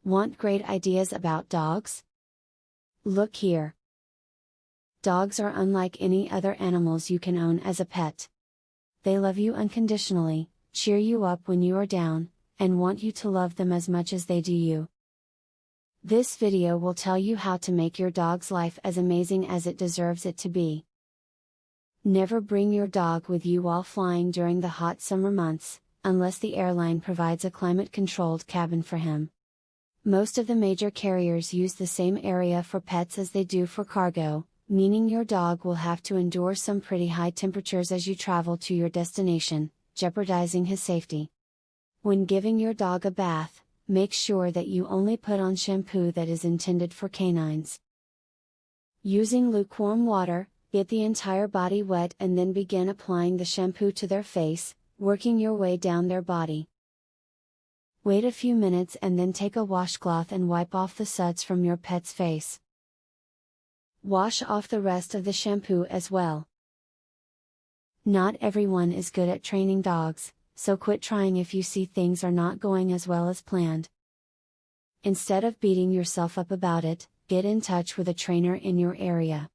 Want great ideas about dogs? Look here. Dogs are unlike any other animals you can own as a pet. They love you unconditionally, cheer you up when you are down, and want you to love them as much as they do you. This video will tell you how to make your dog's life as amazing as it deserves it to be. Never bring your dog with you while flying during the hot summer months, unless the airline provides a climate-controlled cabin for him. Most of the major carriers use the same area for pets as they do for cargo, meaning your dog will have to endure some pretty high temperatures as you travel to your destination, jeopardizing his safety. When giving your dog a bath, make sure that you only put on shampoo that is intended for canines. Using lukewarm water, get the entire body wet and then begin applying the shampoo to their face, working your way down their body. Wait a few minutes and then take a washcloth and wipe off the suds from your pet's face. Wash off the rest of the shampoo as well. Not everyone is good at training dogs, so quit trying if you see things are not going as well as planned. Instead of beating yourself up about it, get in touch with a trainer in your area.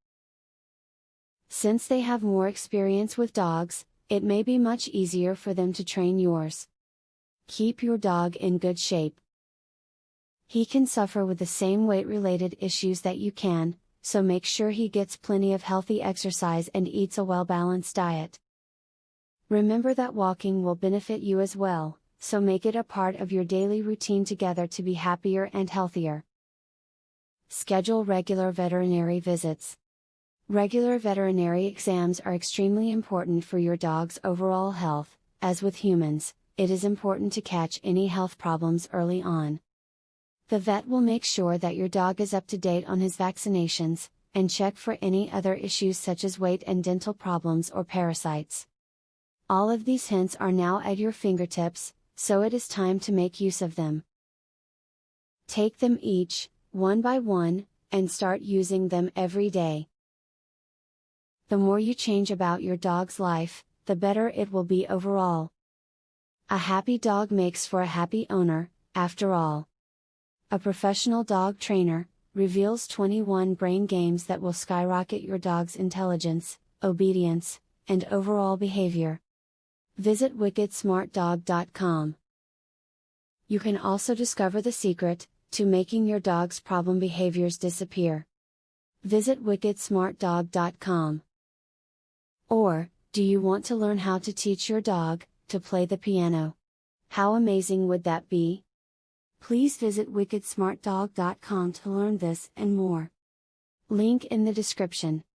Since they have more experience with dogs, it may be much easier for them to train yours. Keep your dog in good shape. He can suffer with the same weight-related issues that you can, so make sure he gets plenty of healthy exercise and eats a well-balanced diet. Remember that walking will benefit you as well, so make it a part of your daily routine together to be happier and healthier. Schedule regular veterinary visits. Regular veterinary exams are extremely important for your dog's overall health. As with humans, it is important to catch any health problems early on. The vet will make sure that your dog is up to date on his vaccinations, and check for any other issues such as weight and dental problems or parasites. All of these hints are now at your fingertips, so it is time to make use of them. Take them each, one by one, and start using them every day. The more you change about your dog's life, the better it will be overall. A happy dog makes for a happy owner, after all. A professional dog trainer reveals 21 brain games that will skyrocket your dog's intelligence, obedience, and overall behavior. Visit wickedsmartdog.com. You can also discover the secret to making your dog's problem behaviors disappear. Visit wickedsmartdog.com. Or, do you want to learn how to teach your dog to play the piano? How amazing would that be? Please visit wickedsmartdog.com to learn this and more. Link in the description.